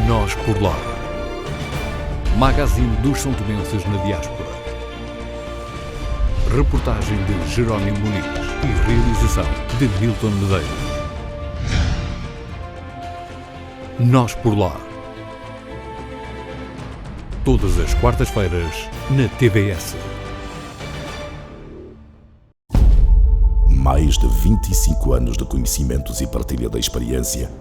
Nós por lá. Magazine dos São Tomenses na diáspora. Reportagem de Jerónimo Muniz e realização de Milton Medeiros. Nós por lá. Todas as quartas-feiras na TVS. Mais de 25 anos de conhecimentos e partilha da experiência,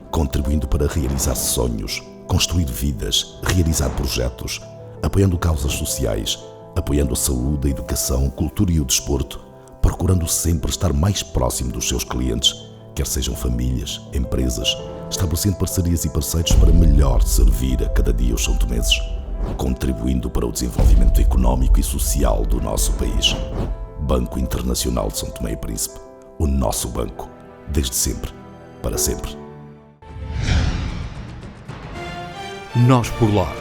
contribuindo para realizar sonhos, construir vidas, realizar projetos, apoiando causas sociais, apoiando a saúde, a educação, a cultura e o desporto, procurando sempre estar mais próximo dos seus clientes, quer sejam famílias, empresas, estabelecendo parcerias e parceiros para melhor servir a cada dia os são-tomenses, contribuindo para o desenvolvimento económico e social do nosso país. Banco Internacional de São Tomé e Príncipe, o nosso banco, desde sempre, para sempre. Nós por lá.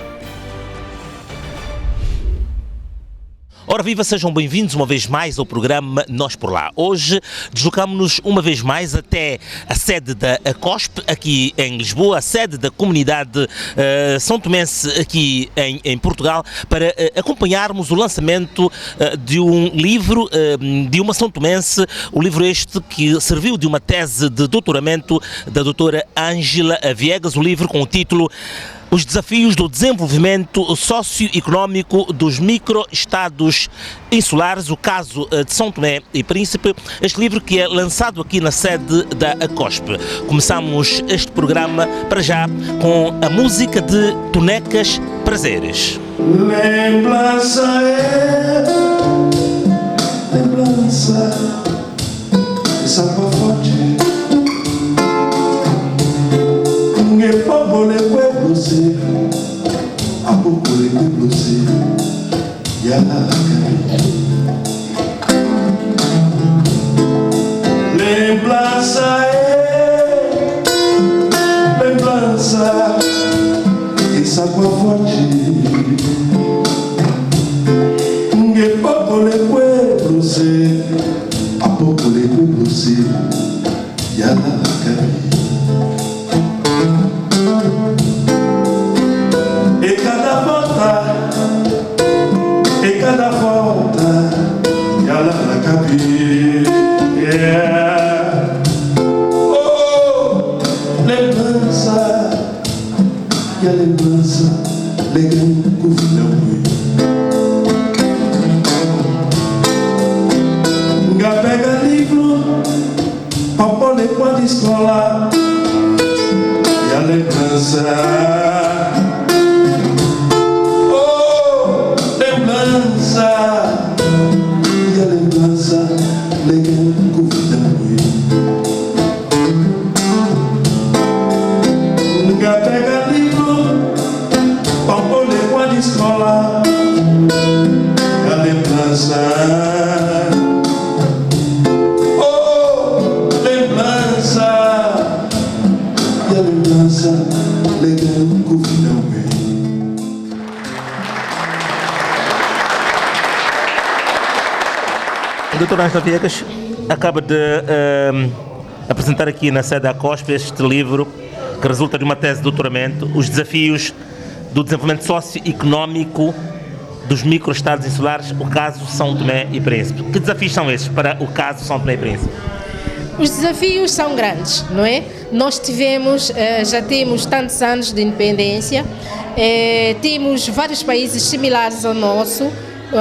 Ora viva, sejam bem-vindos uma vez mais ao programa Nós por Lá. Hoje deslocamos-nos uma vez mais até a sede da ACOSP, aqui em Lisboa, a sede da comunidade São Tomense aqui em Portugal, para acompanharmos o lançamento de um livro de uma São Tomense, o livro este que serviu de uma tese de doutoramento da doutora Ângela Viegas, o livro com o título Os desafios do desenvolvimento socioeconómico dos micro-estados insulares, o caso de São Tomé e Príncipe, este livro que é lançado aqui na sede da ACOSP. Começamos este programa, para já, com a música de Tonecas Prazeres. Lembrança essa forte. Ninguém pode ler você, a pouco ler você, e a lembrança essa forte. Ninguém pode ler você, a pouco ler você, e a cada volta e ela na cabeça. Oh, lembrança, e a lembrança legal com o final. Nga pega livro, papo ler quando escola, e a lembrança. E a lembrança legal convida-me. Nunca pega livro, papo ler com a escola. E a lembrança, oh, lembrança. E a lembrança legal convida-me. A doutora Ângela Viegas acaba de apresentar aqui na sede da ACOSP este livro que resulta de uma tese de doutoramento, Os desafios do desenvolvimento socioeconómico dos microestados insulares, o caso São Tomé e Príncipe. Que desafios são esses para o caso São Tomé e Príncipe? Os desafios são grandes, não é? Nós já temos tantos anos de independência, temos vários países similares ao nosso,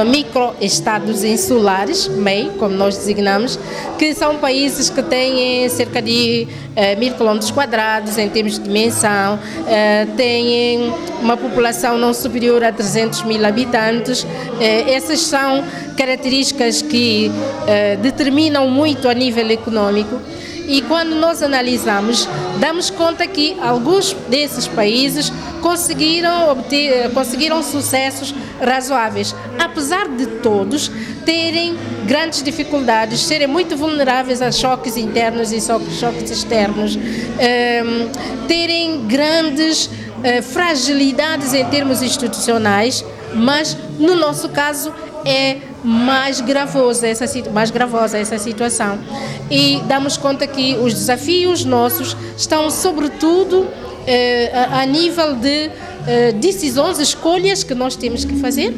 micro-estados insulares, MEI, como nós designamos, que são países que têm cerca de 1.000 km² em termos de dimensão, têm uma população não superior a 300.000 habitantes. Essas são características que determinam muito a nível econômico. E quando nós analisamos, damos conta que alguns desses países conseguiram sucessos razoáveis, apesar de todos terem grandes dificuldades, serem muito vulneráveis a choques internos e choques externos, terem grandes fragilidades em termos institucionais, mas no nosso caso é mais gravosa essa situação. E damos conta que os desafios nossos estão sobretudo a nível de decisões, escolhas que nós temos que fazer,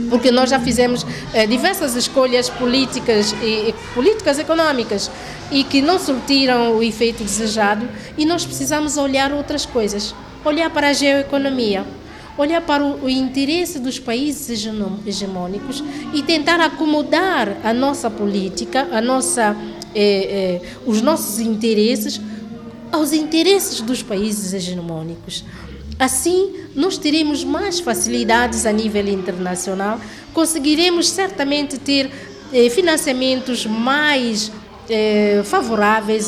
porque nós já fizemos diversas escolhas políticas e políticas económicas e que não surtiram o efeito desejado, e nós precisamos olhar outras coisas, olhar para a geoeconomia, olhar para o interesse dos países hegemônicos e tentar acomodar a nossa política, os nossos interesses aos interesses dos países hegemônicos. Assim, nós teremos mais facilidades a nível internacional, conseguiremos certamente ter financiamentos mais favoráveis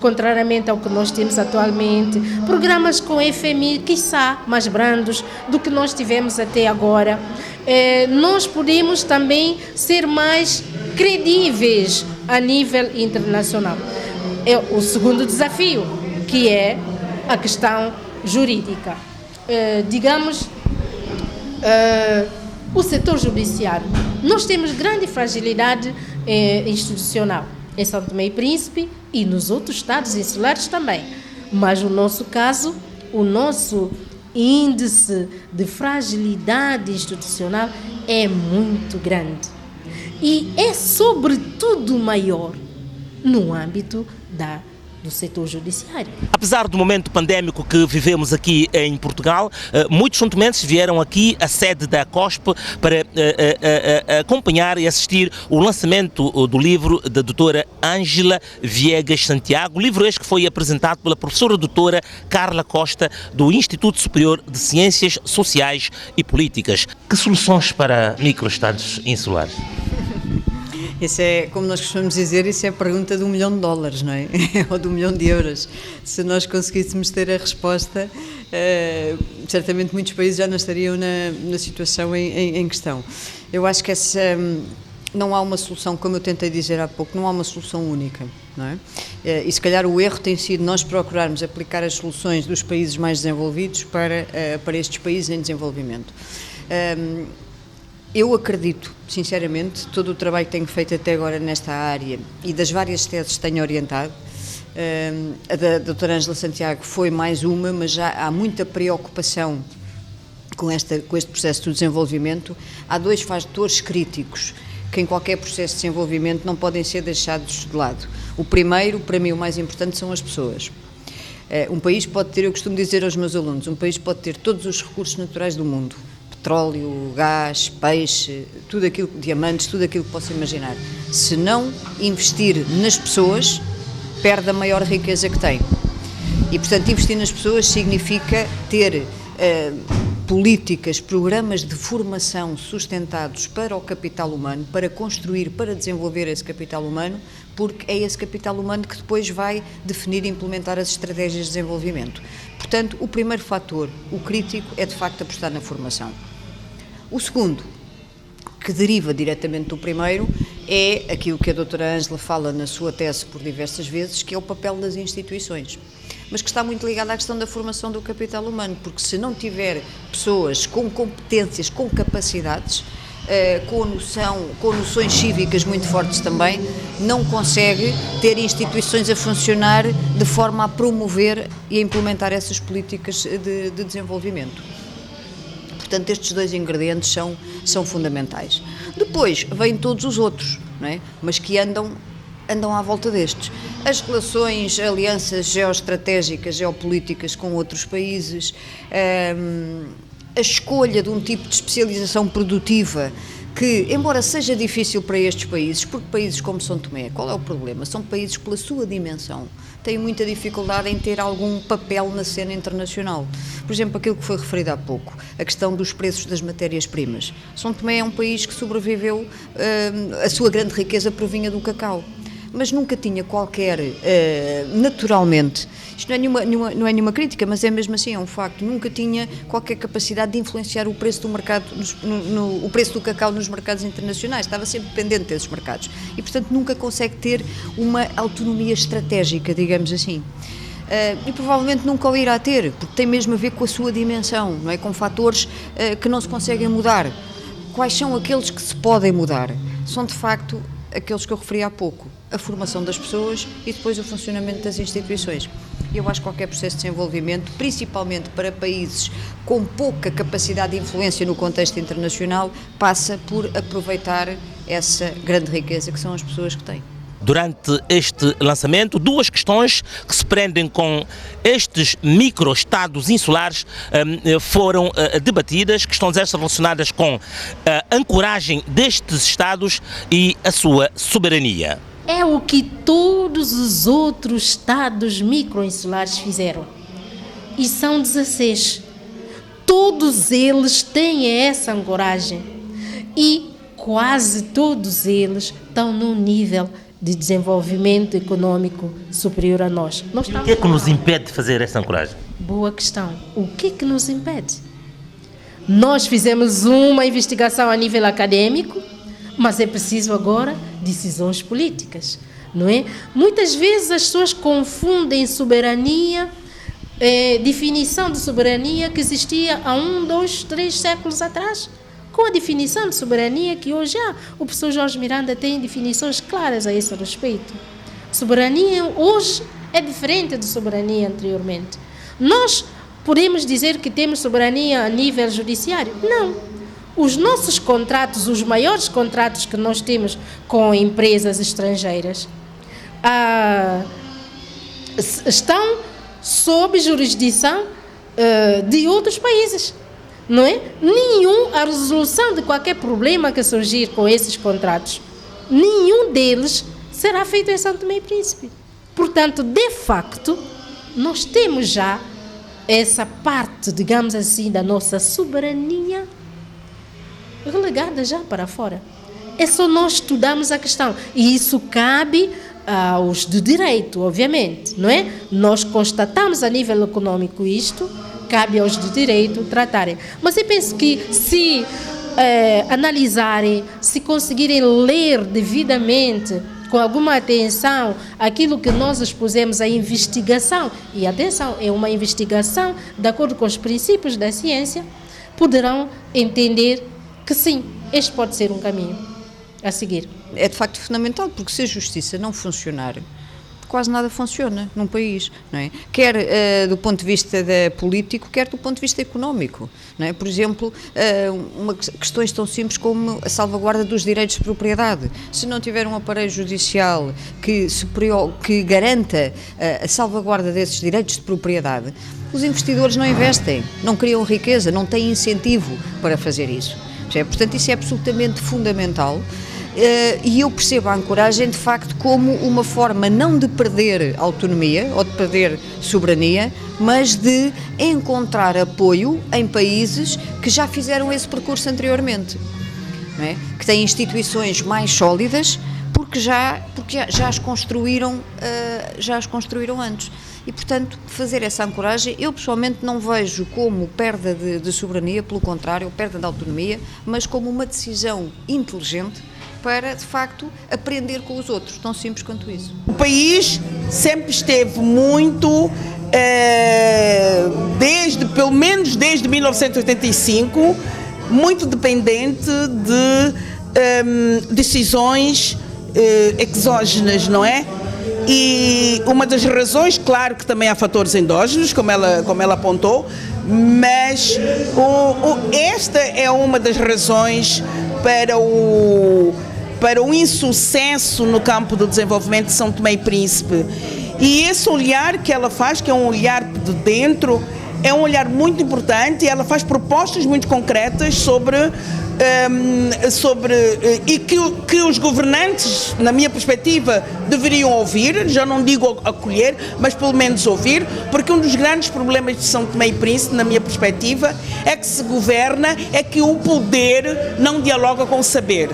contrariamente ao que nós temos atualmente, programas com FMI, quiçá, mais brandos do que nós tivemos até agora. Nós podemos também ser mais credíveis a nível internacional. É o segundo desafio, que é a questão jurídica. O setor judiciário. Nós temos grande fragilidade institucional em São Tomé e Príncipe e nos outros estados insulares também. Mas no nosso caso, o nosso índice de fragilidade institucional é muito grande. E é sobretudo maior no âmbito do setor judiciário. Apesar do momento pandémico que vivemos aqui em Portugal, muitos santomenses vieram aqui à sede da COSP para acompanhar e assistir o lançamento do livro da doutora Ângela Viegas Santiago, livro este que foi apresentado pela professora doutora Carla Costa, do Instituto Superior de Ciências Sociais e Políticas. Que soluções para microestados insulares? Isso é, como nós costumamos dizer, isso é a pergunta de $1 milhão, não é? Ou de €1 milhão. Se nós conseguíssemos ter a resposta, certamente muitos países já não estariam na situação em questão. Eu acho que não há uma solução, como eu tentei dizer há pouco, não há uma solução única, não é? E se calhar o erro tem sido nós procurarmos aplicar as soluções dos países mais desenvolvidos para estes países em desenvolvimento. Eu acredito, sinceramente, todo o trabalho que tenho feito até agora nesta área e das várias teses que tenho orientado, a da doutora Ângela Santiago foi mais uma, mas já há muita preocupação com este processo de desenvolvimento. Há 2 fatores críticos que em qualquer processo de desenvolvimento não podem ser deixados de lado. O primeiro, para mim o mais importante, são as pessoas. Um país pode ter, eu costumo dizer aos meus alunos, um país pode ter todos os recursos naturais do mundo, petróleo, gás, peixe, tudo aquilo, diamantes, tudo aquilo que possa imaginar. Se não investir nas pessoas, perde a maior riqueza que tem. E, portanto, investir nas pessoas significa ter políticas, programas de formação sustentados para o capital humano, para construir, para desenvolver esse capital humano, porque é esse capital humano que depois vai definir e implementar as estratégias de desenvolvimento. Portanto, o primeiro fator, o crítico, é de facto apostar na formação. O segundo, que deriva diretamente do primeiro, é aquilo que a doutora Ângela fala na sua tese por diversas vezes, que é o papel das instituições, mas que está muito ligado à questão da formação do capital humano, porque se não tiver pessoas com competências, com capacidades, com noções cívicas muito fortes também, não consegue ter instituições a funcionar de forma a promover e a implementar essas políticas de desenvolvimento. Portanto, estes 2 ingredientes são fundamentais. Depois vêm todos os outros, não é? Mas que andam à volta destes. As relações, alianças geoestratégicas, geopolíticas com outros países, a escolha de um tipo de especialização produtiva que, embora seja difícil para estes países, porque países como São Tomé, qual é o problema? São países que, pela sua dimensão, têm muita dificuldade em ter algum papel na cena internacional. Por exemplo, aquilo que foi referido há pouco, a questão dos preços das matérias-primas. São Tomé é um país que sobreviveu, a sua grande riqueza provinha do cacau, mas nunca tinha qualquer, naturalmente, isto não é nenhuma crítica, mas é mesmo assim, é um facto, nunca tinha qualquer capacidade de influenciar o preço do mercado, o preço do cacau nos mercados internacionais, estava sempre dependente desses mercados e, portanto, nunca consegue ter uma autonomia estratégica, digamos assim. E provavelmente nunca o irá ter, porque tem mesmo a ver com a sua dimensão, não é? Com fatores que não se conseguem mudar. Quais são aqueles que se podem mudar? São, de facto, aqueles que eu referi há pouco, a formação das pessoas e depois o funcionamento das instituições. E eu acho que qualquer processo de desenvolvimento, principalmente para países com pouca capacidade de influência no contexto internacional, passa por aproveitar essa grande riqueza que são as pessoas que têm. Durante este lançamento, duas questões que se prendem com estes micro-estados insulares foram debatidas, questões estas relacionadas com a ancoragem destes estados e a sua soberania. É o que todos os outros estados micro-insulares fizeram. E são 16. Todos eles têm essa ancoragem. E quase todos eles estão num nível de desenvolvimento econômico superior a nós. O que é que nos impede de fazer essa ancoragem? Boa questão. O que é que nos impede? Nós fizemos uma investigação a nível acadêmico, mas é preciso agora decisões políticas, não é? Muitas vezes as pessoas confundem soberania, definição de soberania que existia há 1, 2, 3 séculos atrás, com a definição de soberania que hoje há. O professor Jorge Miranda tem definições claras a esse respeito. Soberania hoje é diferente de soberania anteriormente. Nós podemos dizer que temos soberania a nível judiciário? Não. Os nossos contratos, os maiores contratos que nós temos com empresas estrangeiras, estão sob jurisdição de outros países. Não é? A resolução de qualquer problema que surgir com esses contratos, nenhum deles será feito em São Tomé e Príncipe. Portanto, de facto, nós temos já essa parte, digamos assim, da nossa soberania relegada já para fora. É só nós estudarmos a questão. E isso cabe aos de direito, obviamente, não é? Nós constatamos a nível econômico isto, cabe aos de direito tratarem. Mas eu penso que se analisarem, se conseguirem ler devidamente, com alguma atenção, aquilo que nós expusemos, a investigação, e atenção, é uma investigação de acordo com os princípios da ciência, poderão entender que sim, este pode ser um caminho a seguir. É de facto fundamental, porque se a justiça não funcionar, quase nada funciona num país, não é? Quer do ponto de vista político, quer do ponto de vista económico, não é? Por exemplo, questões tão simples como a salvaguarda dos direitos de propriedade. Se não tiver um aparelho judicial que garanta a salvaguarda desses direitos de propriedade, os investidores não investem, não criam riqueza, não têm incentivo para fazer isso. Portanto, isso é absolutamente fundamental. E eu percebo a ancoragem de facto como uma forma não de perder autonomia ou de perder soberania, mas de encontrar apoio em países que já fizeram esse percurso anteriormente, não é? Que têm instituições mais sólidas porque já as construíram antes. E, portanto, fazer essa ancoragem, eu pessoalmente não vejo como perda de soberania, pelo contrário, perda de autonomia, mas como uma decisão inteligente para, de facto, aprender com os outros, tão simples quanto isso. O país sempre esteve muito, pelo menos desde 1985, muito dependente de decisões exógenas, não é? E uma das razões, claro que também há fatores endógenos, como ela apontou, mas esta é uma das razões para o insucesso no campo do desenvolvimento de São Tomé e Príncipe. E esse olhar que ela faz, que é um olhar de dentro, é um olhar muito importante, e ela faz propostas muito concretas e que os governantes, na minha perspectiva, deveriam ouvir, já não digo acolher, mas pelo menos ouvir, porque um dos grandes problemas de São Tomé e Príncipe, na minha perspectiva, é que se governa, é que o poder não dialoga com o saber,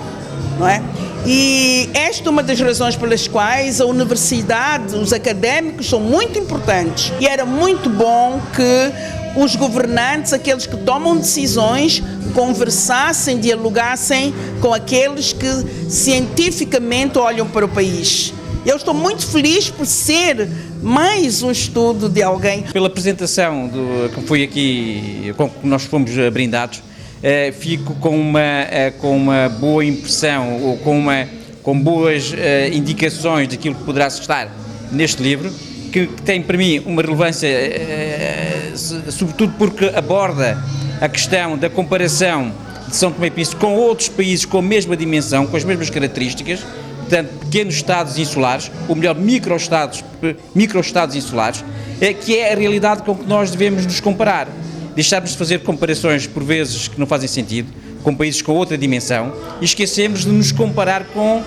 não é? E esta é uma das razões pelas quais a universidade, os académicos são muito importantes, e era muito bom que os governantes, aqueles que tomam decisões, conversassem, dialogassem com aqueles que cientificamente olham para o país. Eu estou muito feliz por ser mais um estudo de alguém. Pela apresentação que foi aqui, com que nós fomos brindados, fico com uma boa impressão, ou com boas indicações daquilo que poderá estar neste livro, que tem para mim uma relevância, sobretudo porque aborda a questão da comparação de São Tomé e Príncipe com outros países com a mesma dimensão, com as mesmas características, portanto, pequenos estados insulares, ou melhor, microestados insulares, que é a realidade com que nós devemos nos comparar. Deixarmos de fazer comparações, por vezes, que não fazem sentido, com países com outra dimensão, e esquecemos de nos comparar com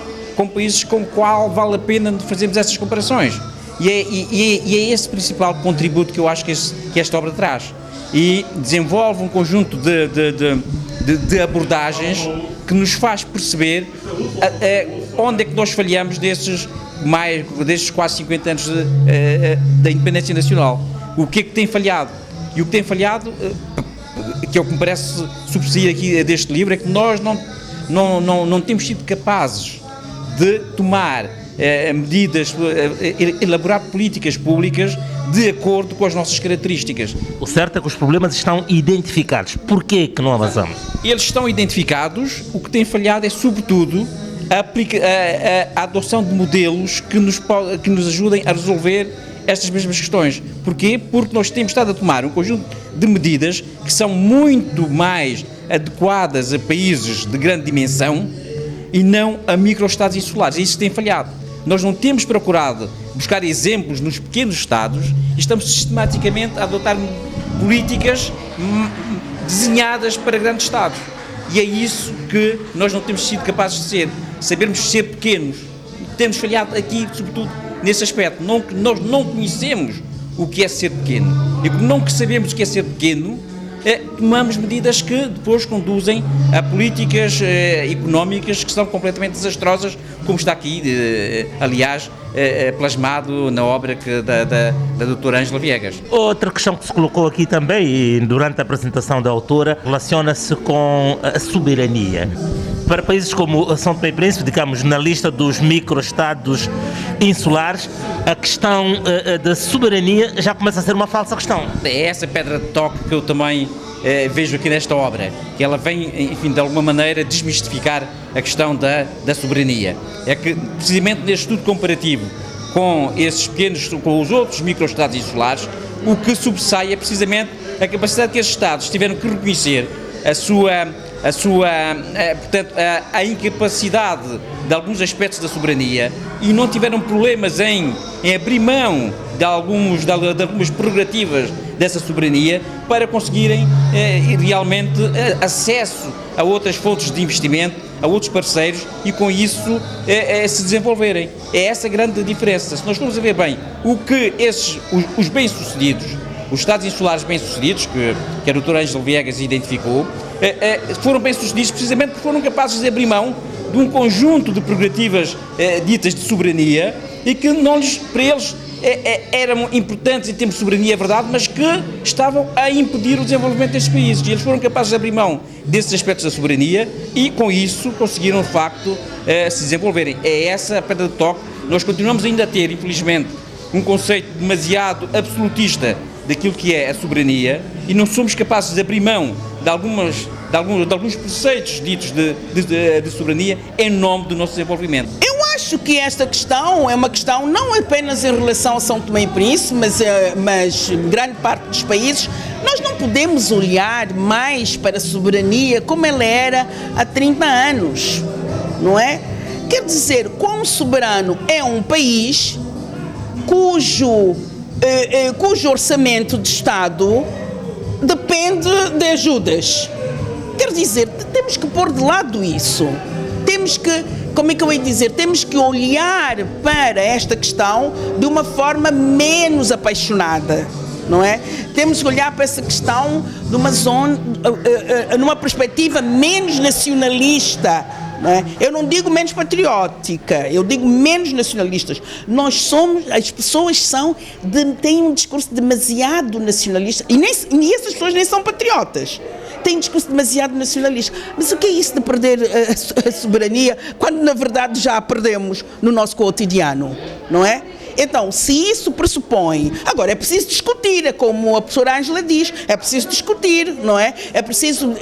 países com o qual vale a pena fazermos essas comparações. E é esse o principal contributo que eu acho que esta obra traz. E desenvolve um conjunto de abordagens que nos faz perceber onde é que nós falhamos destes quase 50 anos da independência nacional. O que é que tem falhado? E o que tem falhado, que é o que me parece subsair aqui deste livro, é que nós não temos sido capazes de tomar medidas, elaborar políticas públicas de acordo com as nossas características. O certo é que os problemas estão identificados. Porquê que não avançamos? Eles estão identificados, o que tem falhado é, sobretudo, a adoção de modelos que nos ajudem a resolver estas mesmas questões. Porquê? Porque nós temos estado a tomar um conjunto de medidas que são muito mais adequadas a países de grande dimensão e não a microestados insulares. É isso que tem falhado. Nós não temos procurado buscar exemplos nos pequenos estados e estamos sistematicamente a adotar políticas desenhadas para grandes estados. E é isso que nós não temos sido capazes de ser. Sabermos ser pequenos. Temos falhado aqui, sobretudo, nesse aspecto. Nós não conhecemos o que é ser pequeno. E como não sabemos o que é ser pequeno, tomamos medidas que depois conduzem a políticas económicas que são completamente desastrosas, como está aqui, aliás, plasmado na obra da doutora Ângela Viegas. Outra questão que se colocou aqui também, e durante a apresentação da autora, relaciona-se com a soberania. Para países como São Tomé e Príncipe, digamos, na lista dos microestados insulares, a questão da soberania já começa a ser uma falsa questão. É essa pedra de toque que eu também vejo aqui nesta obra, que ela vem, enfim, de alguma maneira desmistificar a questão da soberania. É que, precisamente neste estudo comparativo com com os outros microestados insulares, o que sobressai é precisamente a capacidade que esses estados tiveram que reconhecer portanto, a incapacidade de alguns aspectos da soberania e não tiveram problemas em abrir mão de algumas prerrogativas dessa soberania para conseguirem realmente acesso a outras fontes de investimento, a outros parceiros e com isso se desenvolverem. É essa a grande diferença. Se nós formos a ver bem o que os bem-sucedidos, os Estados insulares bem-sucedidos, que a doutora Ângela Viegas identificou, foram bem-sucedidos precisamente porque foram capazes de abrir mão de um conjunto de prerrogativas ditas de soberania e que para eles eram importantes em termos de soberania, é verdade, mas que estavam a impedir o desenvolvimento destes países. E eles foram capazes de abrir mão desses aspectos da soberania e, com isso, conseguiram, de facto, se desenvolverem. É essa a pedra de toque. Nós continuamos ainda a ter, infelizmente, um conceito demasiado absolutista daquilo que é a soberania e não somos capazes de abrir mão de alguns preceitos ditos de soberania em nome do nosso desenvolvimento. Eu acho que esta questão é uma questão não apenas em relação a São Tomé e Príncipe, mas grande parte dos países. Nós não podemos olhar mais para a soberania como ela era há 30 anos, não é? Quer dizer, quão soberano é um país cujo orçamento de Estado depende de ajudas. Quer dizer, temos que pôr de lado isso. Temos que, como é que eu ia dizer, temos que olhar para esta questão de uma forma menos apaixonada, não é? Temos que olhar para essa questão de numa perspectiva menos nacionalista, não é? Eu não digo menos patriótica, eu digo menos nacionalistas. As pessoas têm um discurso demasiado nacionalista e essas pessoas nem são patriotas. Têm um discurso demasiado nacionalista. Mas o que é isso de perder a soberania quando na verdade já a perdemos no nosso cotidiano, não é? Então, se isso pressupõe... Agora, é preciso discutir, é como a professora Ângela diz, é preciso discutir, não é? É preciso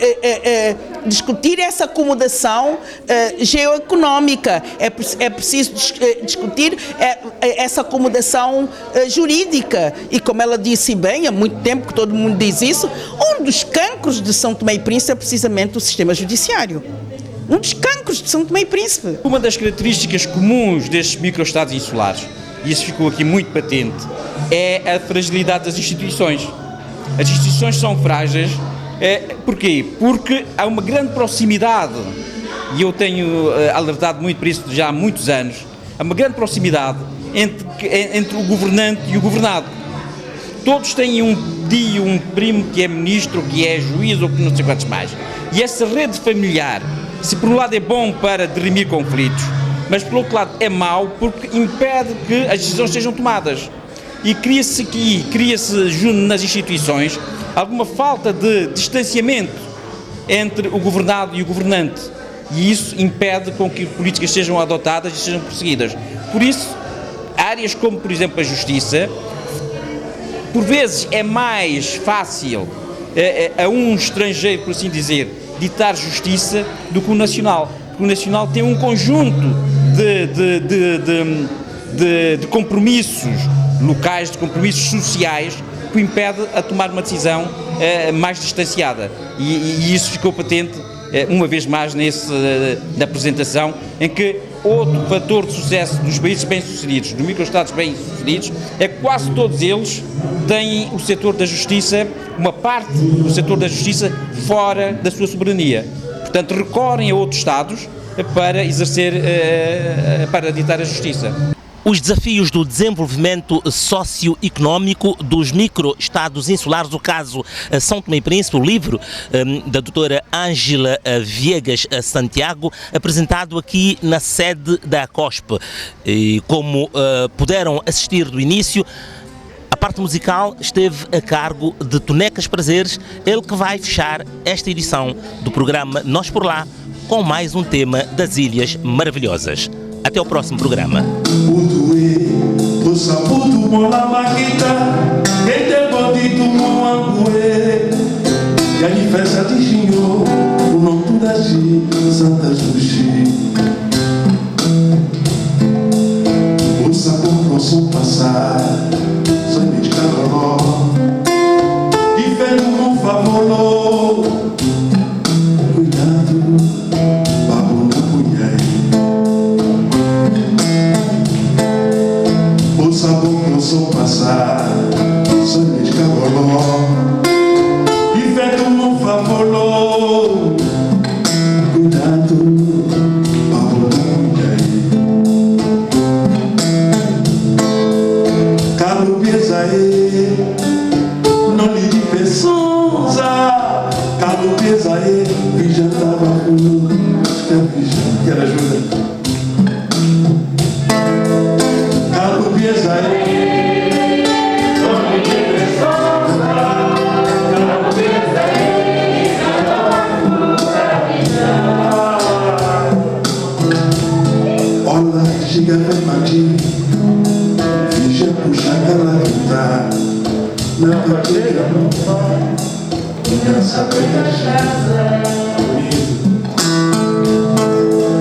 discutir essa acomodação geoeconómica, é preciso discutir essa acomodação jurídica. E como ela disse bem, há muito tempo que todo mundo diz isso, um dos cancros de São Tomé e Príncipe é precisamente o sistema judiciário. Um dos cancros de São Tomé e Príncipe. Uma das características comuns destes microestados insulares, e isso ficou aqui muito patente, é a fragilidade das instituições. As instituições são frágeis. Porquê? Porque há uma grande proximidade, e eu tenho alertado muito por isso já há muitos anos, há uma grande proximidade entre o governante e o governado. Todos têm um tio, um primo que é ministro, que é juiz ou que não sei quantos mais. E essa rede familiar, se por um lado é bom para dirimir conflitos, mas por outro lado é mau porque impede que as decisões sejam tomadas. E cria-se junto nas instituições alguma falta de distanciamento entre o governado e o governante. E isso impede com que políticas sejam adotadas e sejam perseguidas. Por isso, áreas como, por exemplo, a justiça, por vezes é mais fácil a um estrangeiro, por assim dizer, ditar justiça do que o nacional. Porque o nacional tem um conjunto de compromissos locais, de compromissos sociais, que o impede a tomar uma decisão mais distanciada. E isso ficou patente, uma vez mais, na apresentação, em que outro fator de sucesso dos países bem-sucedidos, dos microestados bem-sucedidos, é que quase todos eles têm o setor da justiça, uma parte do setor da justiça fora da sua soberania. Portanto, recorrem a outros estados para exercer, para ditar a justiça. Os desafios do desenvolvimento socioeconómico dos microestados insulares, o caso São Tomé e Príncipe, o livro da doutora Ângela Viegas Santiago, apresentado aqui na sede da ACOSP. E como puderam assistir do início, a parte musical esteve a cargo de Tonecas Prazeres, ele que vai fechar esta edição do programa Nós por Lá com mais um tema das Ilhas Maravilhosas. Até ao próximo programa.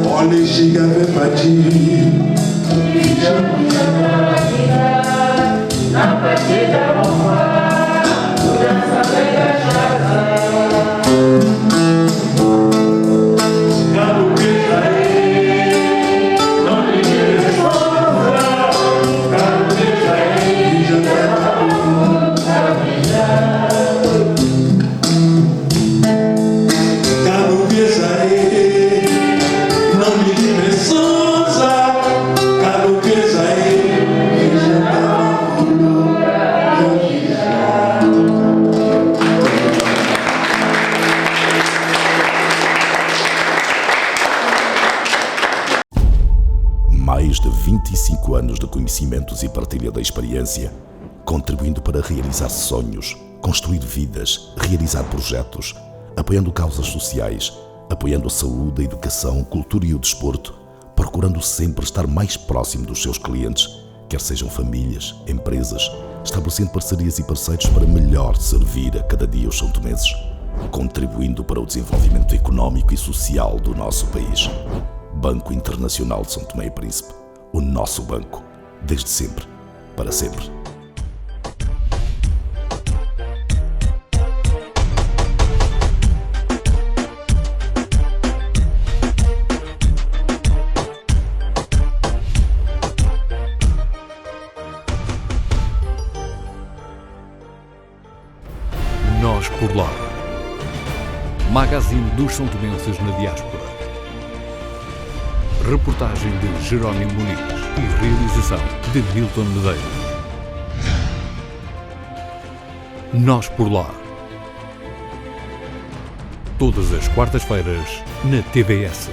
Olha, chega a pra ti. Na partida, Mais de 25 anos de conhecimentos e partilha da experiência, contribuindo para realizar sonhos, construir vidas, realizar projetos, apoiando causas sociais, apoiando a saúde, a educação, cultura e o desporto, procurando sempre estar mais próximo dos seus clientes quer sejam famílias, empresas, estabelecendo parcerias e parceiros para melhor servir a cada dia os são-tomenses, contribuindo para o desenvolvimento económico e social do nosso país. Banco Internacional de São Tomé e Príncipe, o nosso banco, desde sempre, para sempre. Nós por lá. Magazine dos São Tomenses na diáspora. Reportagem de Jerónimo Muniz e realização de Nilton Medeiros. Nós por lá. Todas as quartas-feiras na TVS.